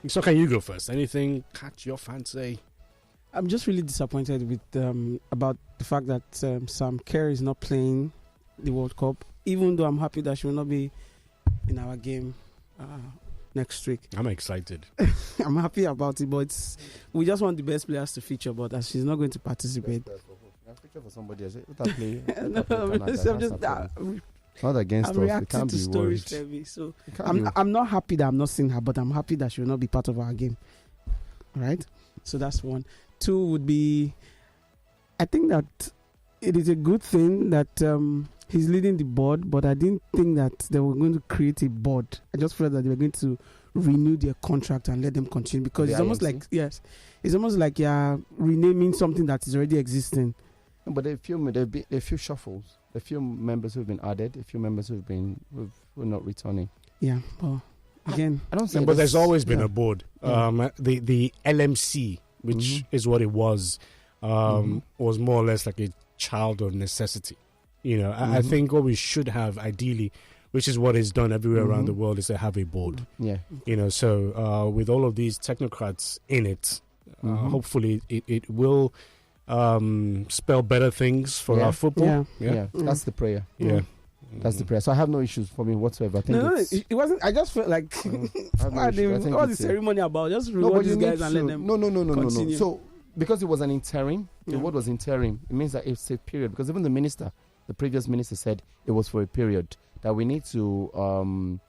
So can you go first? Anything catch your fancy? I'm just really disappointed with about the fact that Sam Kerr is not playing the World Cup, even though I'm happy that she will not be in our game next week. I'm excited. I'm happy about it, but we just want the best players to feature, but as she's not going to participate. Feature for somebody else. Play, not against I'm us. reacting to stories, Debbie, so I'm not happy that I'm not seeing her, but I'm happy that she will not be part of our game. All right? So that's one. Two would be, I think that it is a good thing that he's leading the board, but I didn't think that they were going to create a board. I just felt that they were going to renew their contract and let them continue, because it's almost like, it's almost like you're renaming something that is already existing. But there are a few shuffles, a few members who've been added, a few members who are not returning. Yeah, well, again, I don't think. But there's always been a board. The LMC, which is what it was more or less like a child of necessity. You know, I think what we should have ideally, which is what is done everywhere around the world, is to have a board. Yeah. You know, so with all of these technocrats in it, hopefully it will spell better things for our football. Yeah. That's the prayer. Yeah. That's the prayer. So I have no issues for me whatsoever. I think it wasn't. I just felt like what the ceremony about? Just reward these guys and let them. No. So because it was an interim, the word was interim. It means that it's a period. Because even the previous minister said it was for a period, that we need to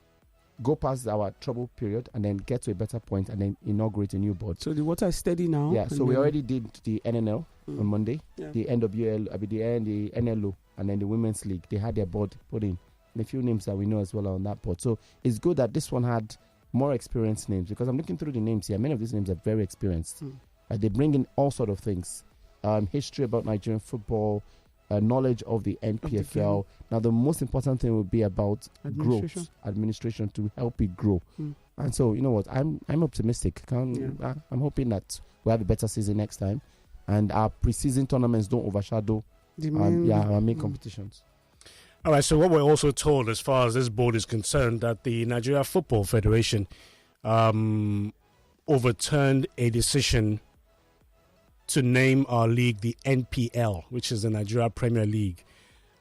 go past our trouble period and then get to a better point and then inaugurate a new board. So the water is steady now. Yeah. So we already did the NNL on Monday, the NWL, the NLO, and then the Women's League. They had their board put in. And a few names that we know as well on that board. So it's good that this one had more experienced names, because I'm looking through the names here. Many of these names are very experienced. They bring in all sort of things. History about Nigerian football, knowledge of the NPFL. Now, the most important thing would be about administration to help it grow. And so, you know what, I'm optimistic. I'm hoping that we'll have a better season next time, and our pre-season tournaments don't overshadow our main competitions. All right, so what we're also told as far as this board is concerned, that the Nigeria Football Federation overturned a decision to name our league the NPL, which is the Nigeria Premier League.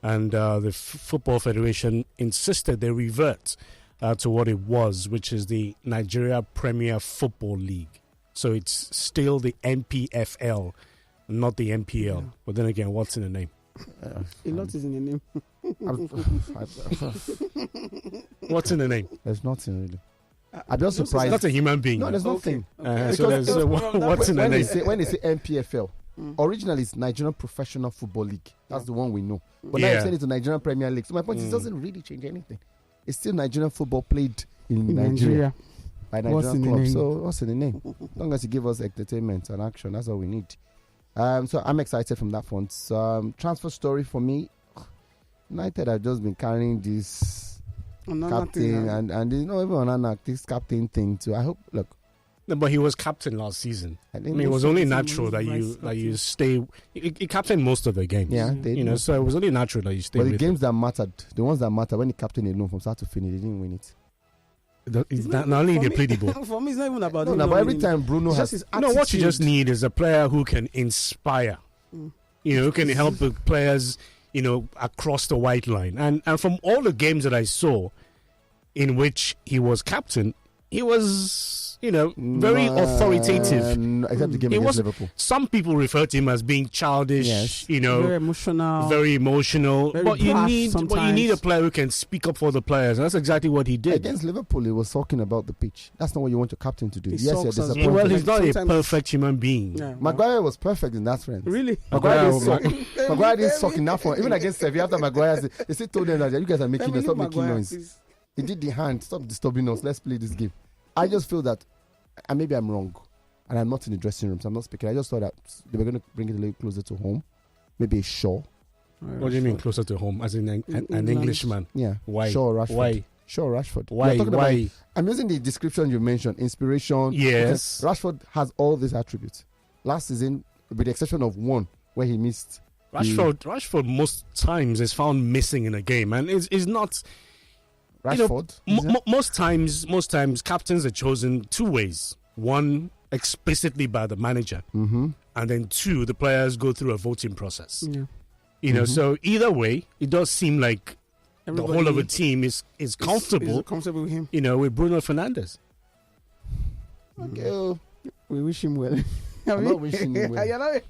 And the Football Federation insisted they revert to what it was, which is the Nigeria Premier Football League. So it's still the NPFL, not the NPL. Yeah. But then again, what's in the name? A lot is in the name. What's in the name? There's nothing really. I'm just surprised. It's not a human being. No, there's nothing. So what's in the name? When they say NPFL, originally it's Nigerian Professional Football League. That's the one we know. But now you're saying it's the Nigerian Premier League. So my point is, it doesn't really change anything. It's still Nigerian football played in Nigeria by Nigerian clubs. So what's in the name? As long as you give us entertainment and action, that's all we need. So I'm excited from that front. Transfer story for me, United have just been carrying this captain and you know, everyone on this captain thing too. I hope, look. No, but he was captain last season. I mean, it was only natural that you stay. He captained most of the games. Yeah, so it was only natural that you stay. But the games that mattered, the ones that mattered, when the captain alone from start to finish, they didn't win it. It's not only they play the ball. For me, it's not even about. No, but every time Bruno has. No, what you just need is a player who can inspire. Who can help the players. Across the white line, and from all the games that I saw, in which he was captain, he was. Very authoritative. Except the game against Liverpool. Some people refer to him as being childish. Yes. Very emotional. But you need a player who can speak up for the players. And that's exactly what he did. Against Liverpool, he was talking about the pitch. That's not what you want your captain to do. Yes, you're disappointed. Well, he's not a perfect human being. Yeah. Maguire was perfect in that sense. Really? Maguire didn't suck enough for even against Sevilla after Maguire. They still told them that you guys are making stop making noise. He did the hand. Stop disturbing us. Let's play this game. I just feel that, and maybe I'm wrong, and I'm not in the dressing room, so I'm not speaking. I just thought that they were going to bring it a little closer to home, maybe a Shaw. What do you mean closer to home? As in an Englishman? Yeah. Why? Shaw, Rashford. Why? Shaw, Rashford. Why? I'm using the description you mentioned, inspiration. Yes. Rashford has all these attributes. Last season, with the exception of one where he missed. Rashford most times is found missing in a game, and is not. Rashford. Most times, captains are chosen two ways. One, explicitly by the manager, and then two, the players go through a voting process. You know, so either way, it does seem like the whole of the team is comfortable. Is comfortable with him. You know, with Bruno Fernandes. Okay, we wish him well. I'm not wishing him well.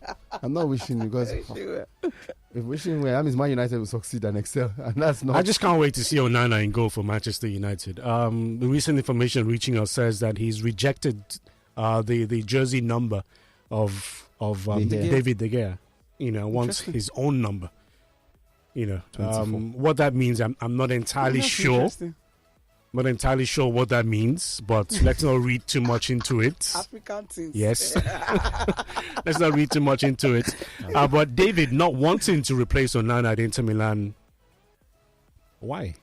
I'm not wishing because if wishing well, that means Man United will succeed and excel, and that's not. I just can't wait to see Onana in goal for Manchester United. The recent information reaching us says that he's rejected the jersey number of David De Gea. You know, wants his own number. You know, what that means, I'm not entirely sure. Not entirely sure what that means, but let's not read too much into it. African things. Yes. Let's not read too much into it. But David not wanting to replace Onana at Inter Milan. Why?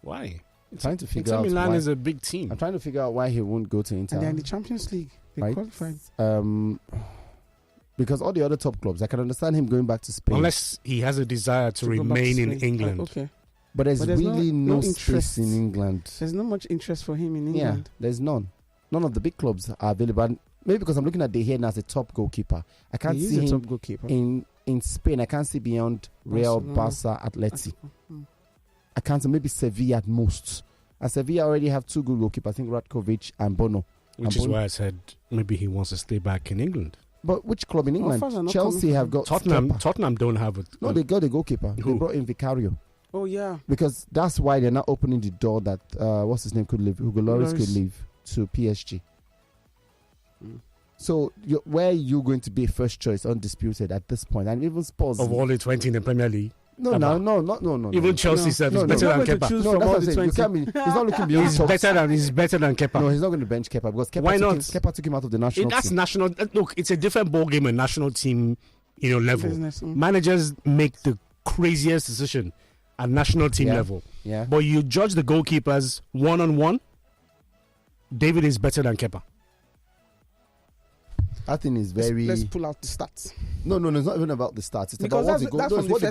I'm trying to figure Inter out Milan why. is a big team. I'm trying to figure out why he won't go to Inter. And they're in the Champions League. They Right. qualified. Because all the other top clubs, I can understand him going back to Spain. Unless he has a desire to go back remain to in Spain. England. Okay. But there's really no space interest in England. There's not much interest for him in England. Yeah, there's none. None of the big clubs are available. And maybe because I'm looking at De Gea as a top goalkeeper. I can't see him top goalkeeper. in Spain. I can't see beyond Real, Barca, Atleti. I can't see maybe Sevilla at most. And Sevilla already have two good goalkeepers. I think Ratkovic and Bono. Which is why I said maybe he wants to stay back in England. But which club in England? Chelsea have got Tottenham don't have it. No, they got a goalkeeper. Who? They brought in Vicario. Oh, yeah. Because that's why they're not opening the door that, what's his name, could leave. Hugo Lloris could leave to PSG. So, where are you going to be first choice, undisputed at this point? And even Spurs. Of all the 20 in the Premier League? No. Even Chelsea said he's better than Kepa. No, that's what I'm saying. You can't be, he's not looking beyond He's better than Kepa. No, he's not going to bench Kepa because Why not? Kepa took him out of the national That's team. national. Look, it's a different ballgame at national team, level. Business. Managers make the craziest decision at national team level. Yeah. But you judge the goalkeepers one-on-one, David is better than Kepa. I think it's very. Let's pull out the stats. No, it's not even about the stats. It's Because about what the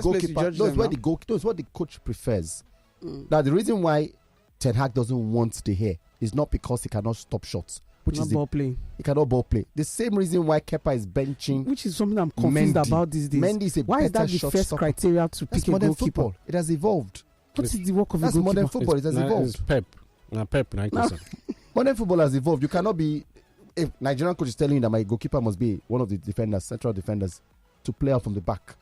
goalkeeper. It's what the coach prefers. Now, the reason why Ten Hag doesn't want De Gea is not because he cannot stop shots, which is ball play. He cannot ball play. The same reason why Kepa is benching, which is something I'm confused about these days. Mendy is why is that the first criteria to pick a goalkeeper? Football. It has evolved. What is the work of a That's goalkeeper? modern football. It has evolved. It's Pep. Pep, 90%. Modern football has evolved. You cannot be. If Nigerian coach is telling you that my goalkeeper must be one of the defenders, central defenders, to play out from the back.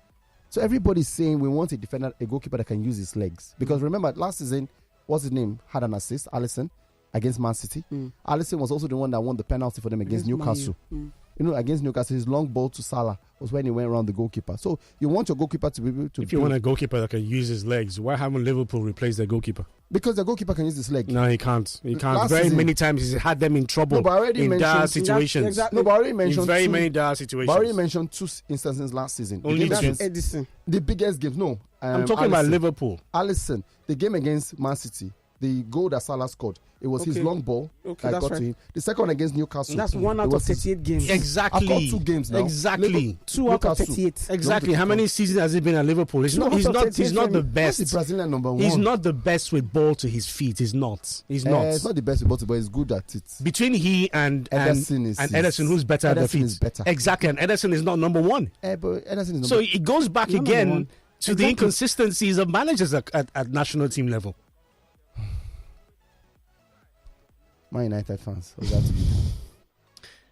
So everybody's saying we want a goalkeeper that can use his legs. Because remember, last season, what's his name? Had an assist, Alisson, against Man City. Alisson was also the one that won the penalty for them against Newcastle. Against Newcastle, his long ball to Salah was when he went around the goalkeeper. So you want your goalkeeper to be able to. If you want a goalkeeper that can use his legs, why haven't Liverpool replaced their goalkeeper? Because the goalkeeper can use his leg. No, he can't. Very many times he's had them in trouble in dire situations. Exactly. No, but I already mentioned many dire situations. But I already mentioned two instances last season. Only Edison. The biggest game. No, I'm talking about Liverpool. Alisson, the game against Man City, the goal that Salah scored, it was his long ball that got to him. The second against Newcastle. That's 1 out of 38 games. I've Exactly. got 2 games now. Exactly. 2 out of 38. Exactly. How many seasons has he been at Liverpool? He's not the best. That's the Brazilian number 1. He's not the best with ball to his feet. He's not. It's not the best with ball to, but he's good at it. Between he and Ederson, who's better at the feet? Is better. Exactly. And Ederson is not number 1. But Ederson is so it goes back again to the inconsistencies of managers at national team level. My United fans.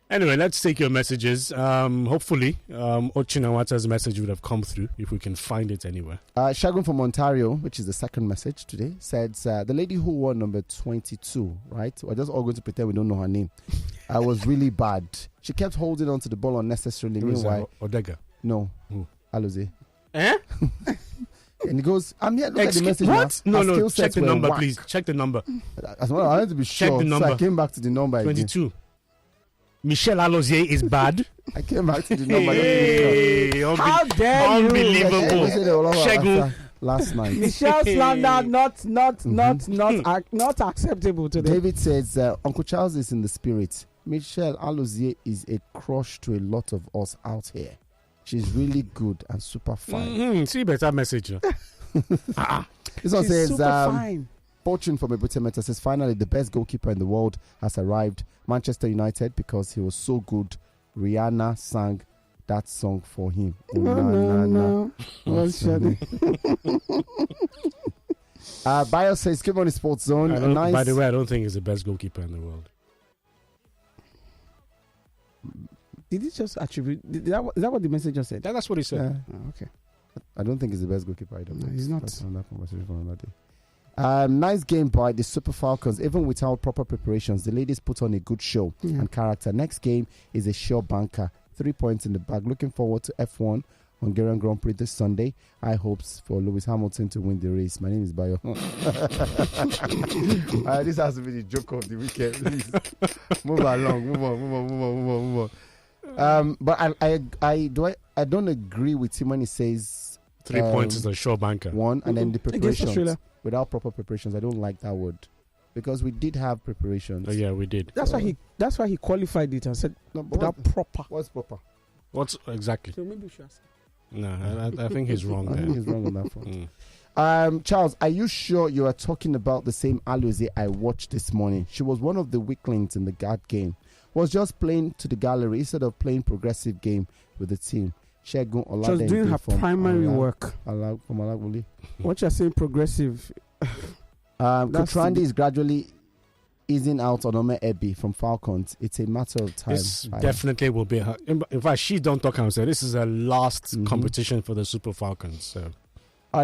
Anyway, let's take your messages. Hopefully, Ochinawata's message would have come through if we can find it anywhere. Shagun from Ontario, which is the second message today, said the lady who wore number 22, right? We're just all going to pretend we don't know her name. Was really bad. She kept holding on to the ball unnecessarily. Meanwhile, Odega. No. Alozie. Eh? And he goes, I'm here. Look at the message. What? Now. No. Check the number, please. Check the number. As well, I had to be sure. Check the number. So I came back to the number 22. Again. Michel Alozie is bad. I came back to the number. How dare you? Unbelievable. Shagun. Last night. Michelle slander not acceptable today. David says Uncle Charles is in the spirit. Michelle Alozie is a crush to a lot of us out here. She's really good and super fine. See better message. This one says super fine. Fortune from Ebutemeta says, finally, the best goalkeeper in the world has arrived. Manchester United, because he was so good. Rihanna sang that song for him. No. Bayo says, good morning, Sports Zone. By the way, I don't think he's the best goalkeeper in the world. Did he just attribute? Is that what the message just said? That's what he said. Okay. I don't think he's the best goalkeeper. I don't No, think he's not. That's another conversation for another day. Nice game by the Super Falcons. Even without proper preparations, the ladies put on a good show and character. Next game is a sure banker. 3 points in the bag. Looking forward to F1 Hungarian Grand Prix this Sunday. High hopes for Lewis Hamilton to win the race. My name is Bayo. This has to be the joke of the weekend. Please move along. Move on. But I don't agree with him when he says 3 points is a sure banker. One, and then the preparations without proper preparations. I don't like that word because we did have preparations. Oh, yeah, we did. That's why he qualified it and said without proper. What's proper? What's exactly? So maybe we should ask. No, I think he's wrong there. I think he's wrong on that front. Charles, are you sure you are talking about the same Alozie I watched this morning? She was one of the weaklings in the guard game. Was just playing to the gallery instead of playing progressive game with the team. Shegun Olade. She was doing her primary work. From Alagbuli. What you're saying, progressive. Kutrandi is gradually easing out on Ome Ebi from Falcons. It's a matter of time. This definitely will be her. In fact, she don't talk and say this is her last competition for the Super Falcons. So.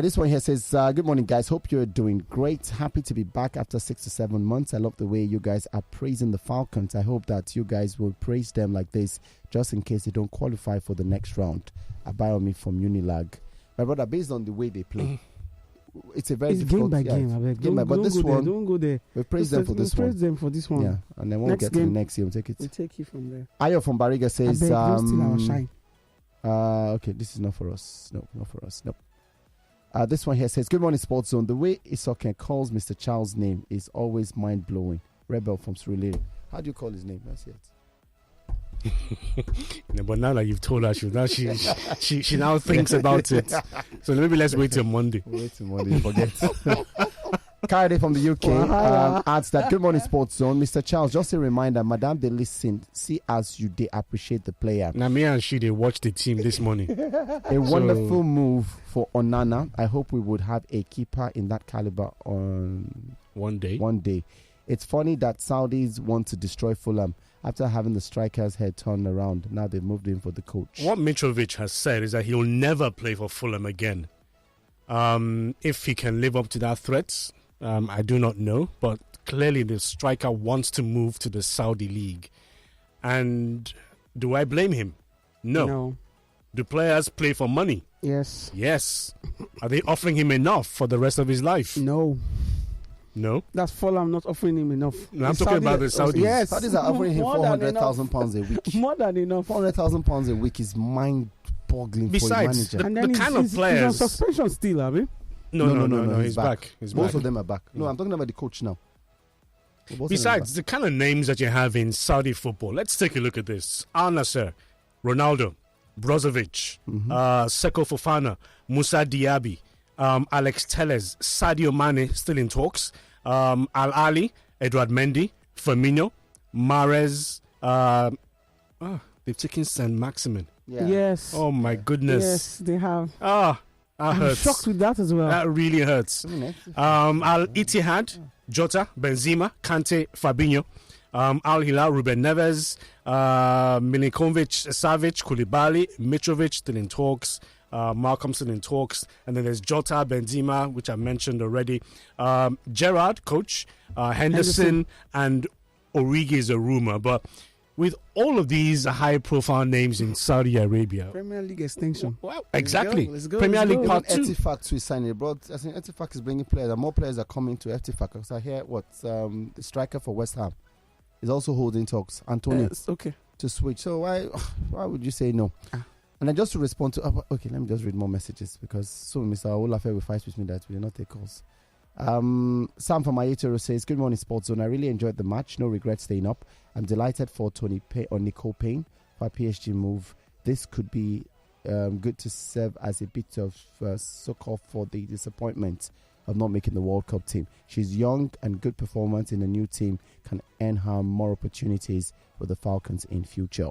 This one here says, good morning, guys. Hope you're doing great. Happy to be back after 6 to 7 months. I love the way you guys are praising the Falcons. I hope that you guys will praise them like this just in case they don't qualify for the next round. Abayomi from Unilag. My brother, based on the way they play, it's a very difficult game by game. But this one, don't go there. We praise them for this one. Praise them for this one. Yeah, and then when we get to the next year, we'll take it. We'll take it from there. Ayo from Bariga says, steal our shine. Okay, this is not for us. No, not for us. Nope. This one here says, good morning, Sports Zone. The way Isoken calls Mr. Charles' name is always mind-blowing. Rebel from Surulere. How do you call his name? That's it. No, but now that you've told her, she now thinks about it. So maybe let's wait till Monday. Forget. Kayode from the UK adds that, good morning, Sports Zone. Mr. Charles, just a reminder, Madame, they listen. See as you they appreciate the player. Now, me and she, they watched the team this morning. A wonderful move for Onana. I hope we would have a keeper in that caliber on one day. It's funny that Saudis want to destroy Fulham after having the striker's head turned around. Now they've moved in for the coach. What Mitrovic has said is that he'll never play for Fulham again. If he can live up to that threat, I do not know. But clearly the striker wants to move to the Saudi league. And do I blame him? No. Do players play for money? Yes. Are they offering him enough for the rest of his life? No. That's Fulham not offering him enough. No, I'm talking about the Saudis. Yes. Saudis are offering him £400,000 a week. More than enough. £400,000 a week is mind-boggling Besides, for a manager. the kind of players... He's on suspension still, have you? No, he's back. Most of them are back. No, I'm talking about the coach now. Besides, the kind of names that you have in Saudi football, let's take a look at this. Al Nassr, Ronaldo, Brozovic, Seko Fofana, Musa Diaby, Alex Telles, Sadio Mane, still in talks, Al Ali, Edouard Mendy, Firmino, Mahrez. They've taken Saint Maximin. Yeah. Yes. Oh my goodness. Yes, they have. That I'm hurts. shocked with that as well. That really hurts. Al Ittihad, Jota, Benzema, Kante, Fabinho, Al Hilal, Ruben Neves, Milinkovic, Savic, Koulibaly, Mitrovic still in talks. Malcolm still in talks, and then there's Jota, Benzema, which I mentioned already. Gerrard, coach, Henderson, and Origi is a rumor. But with all of these high-profile names in Saudi Arabia, Premier League extension. Well, exactly. Let's go. Premier League Part 2. Etifac to sign it, bro. I think Etifac is bringing players, and more players are coming to Etifac. Because I hear the striker for West Ham is also holding talks. Antonio, okay, to switch. So why would you say no? And then just to respond to, okay, let me just read more messages because soon Mr. Olafe will fight with me that we will not take calls. Sam from Ayetoro says, good morning, Sports Zone. I really enjoyed the match. No regret staying up. I'm delighted for Nicole Payne for a PSG move. This could be good to serve as a bit of succor for the disappointment of not making the World Cup team. She's young, and good performance in a new team can earn her more opportunities with the Falcons in future.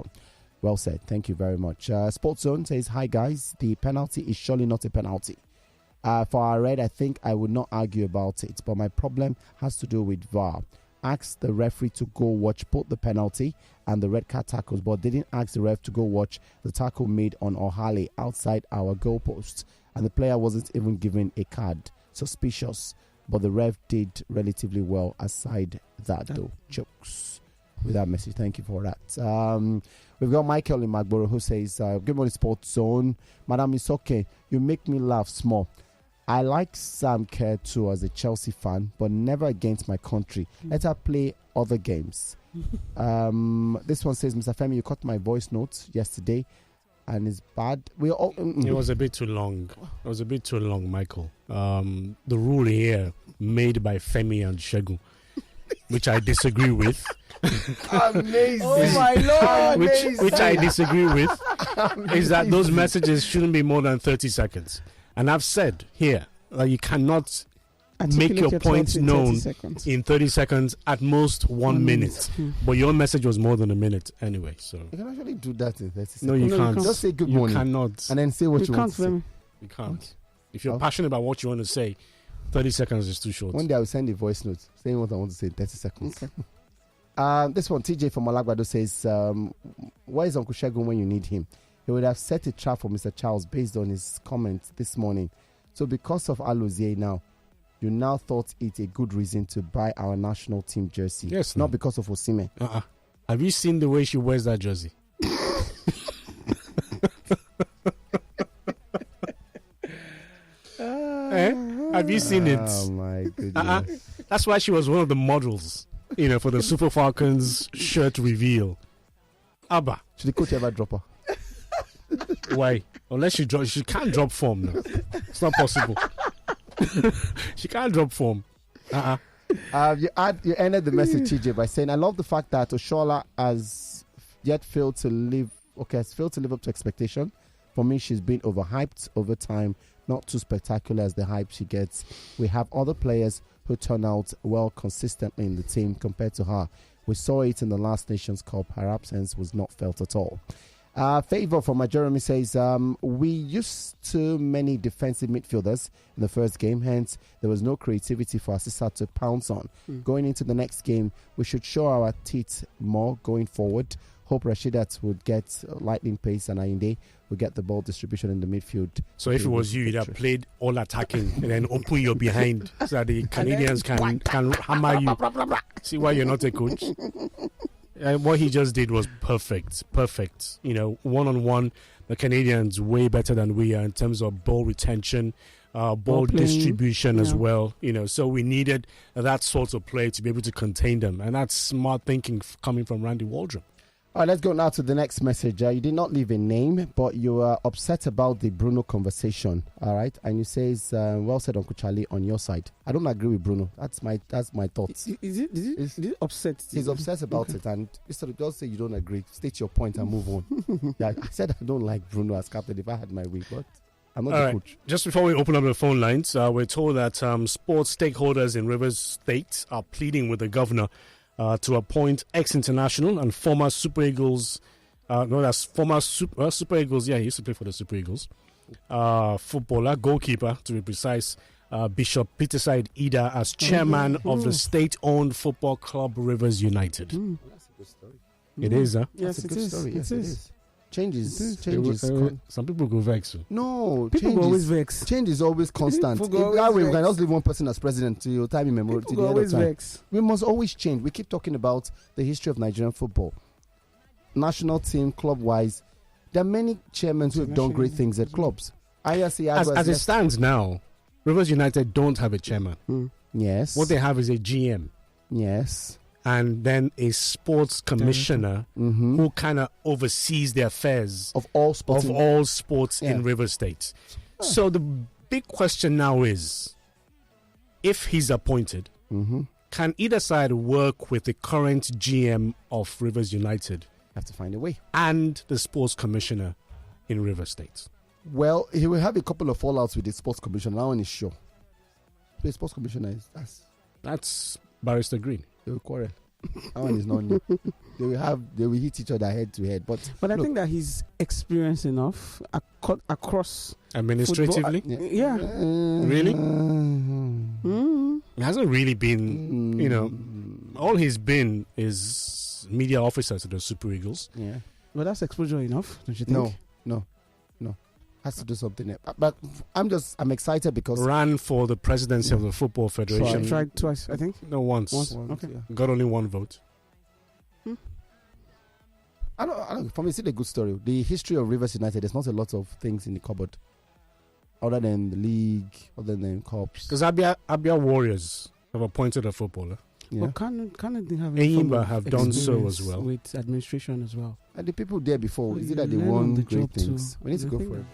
Well said. Thank you very much. Sports Zone says, hi guys, the penalty is surely not a penalty. For our red, I think I would not argue about it, but my problem has to do with VAR. Asked the referee to go watch both the penalty and the red card tackles, but didn't ask the ref to go watch the tackle made on Ohale outside our goalpost, and the player wasn't even given a card. Suspicious, but the ref did relatively well aside that though. Jokes with that message. Thank you for that. We've got Michael in Magboro who says, good morning, Sports Zone. Madam, it's okay. You make me laugh small. I like Sam Kerr too as a Chelsea fan, but never against my country. Let her play other games. This one says, Mr. Femi, you cut my voice notes yesterday and it's bad. It was a bit too long. It was a bit too long, Michael. The rule here made by Femi and Shegun, which I disagree with. Amazing. Oh my Lord. which I disagree with is that those messages shouldn't be more than 30 seconds. And I've said here that you cannot make your points known in 30 seconds, at most 1 minute. But your message was more than a minute anyway. So you can actually do that in 30 seconds. No, you can't. Just say good morning. You cannot. And then say what you want to say. You can't. If you're passionate about what you want to say, 30 seconds is too short. One day I will send a voice note saying what I want to say in 30 seconds. Okay. This one, TJ from Malagbado says, where is Uncle Shegun when you need him? He would have set a trap for Mr. Charles based on his comments this morning. So because of Alozie now, you now thought it a good reason to buy our national team jersey. Yes. Not because of Osimhen. Have you seen the way she wears that jersey? Have you seen it? Oh my goodness. That's why she was one of the models, for the Super Falcons shirt reveal. Abba. Should the coach ever drop her? Why? Unless she can't drop form now. It's not possible. She can't drop form. You ended the message, TJ, by saying, I love the fact that Oshola has failed to live up to expectation. For me, she's been overhyped over time, not too spectacular as the hype she gets. We have other players who turn out well consistently in the team compared to her. We saw it in the last Nations Cup. Her absence was not felt at all. Favor from my Jeremy says, we used too many defensive midfielders in the first game, hence there was no creativity for Asisa to pounce on. Going into the next game, we should show our teeth more going forward. Hope Rashidat would get lightning pace and Ayinde would get the ball distribution in the midfield. So if it was you, you'd have played all attacking and then open your behind so that the Canadians can hammer you. See why you're not a coach? What he just did was perfect. One-on-one, the Canadians way better than we are in terms of ball retention, ball distribution as well. So we needed that sort of play to be able to contain them, and that's smart thinking coming from Randy Waldrum. All right, let's go now to the next message. You did not leave a name, but you are upset about the Bruno conversation. All right, and you says, "Well said, Uncle Charlie." On your side, I don't agree with Bruno. That's my thoughts. Is it upset? He's upset about it, and instead of just say you don't agree, state your point and move on. I said I don't like Bruno as captain if I had my way, but I'm not the coach. Just before we open up the phone lines, we're told that sports stakeholders in Rivers State are pleading with the governor to appoint ex-international and former Super Eagles, Super Eagles, he used to play for the Super Eagles, footballer, goalkeeper, to be precise, Bishop Peterside Ida as chairman of the state-owned football club Rivers United. Well, that's a good story. It is, huh? Yes, it is. Yes, it is. Changes. Some people go vex. No, people go always vex. Change is always constant. That way, we can just leave one person as president to your time immemorial. People go always vex. We must always change. We keep talking about the history of Nigerian football, national team, club-wise. There are many chairmen who have done great things at clubs. As it stands now, Rivers United don't have a chairman. Yes. What they have is a GM. Yes. And then a sports commissioner who kind of oversees the affairs of all sports in River State. So the big question now is, if he's appointed, can either side work with the current GM of Rivers United? Have to find a way. And the sports commissioner in River State. Well, he will have a couple of fallouts with the sports commissioner. That one is sure. The sports commissioner that's Barrister Green. They will quarrel. That one is not new. They will hit each other head to head. But I think that he's experienced enough across administratively. Really? He hasn't really been. All he's been is media officer to the Super Eagles. Yeah. Well, that's exposure enough, don't you think? No. Has to do something. But I'm excited because ran for the presidency of the Football Federation. Tried twice, I think. No, once. Okay. Yeah. Got only one vote. I don't. For me, it's still a good story. The history of Rivers United. There's not a lot of things in the cupboard, other than the league, other than cups. Because Abia Warriors have appointed a footballer. Yeah. Well, Canada have Enyimba have done so as well with administration as well. And the people there before, is it that they won great things? We need to go for it.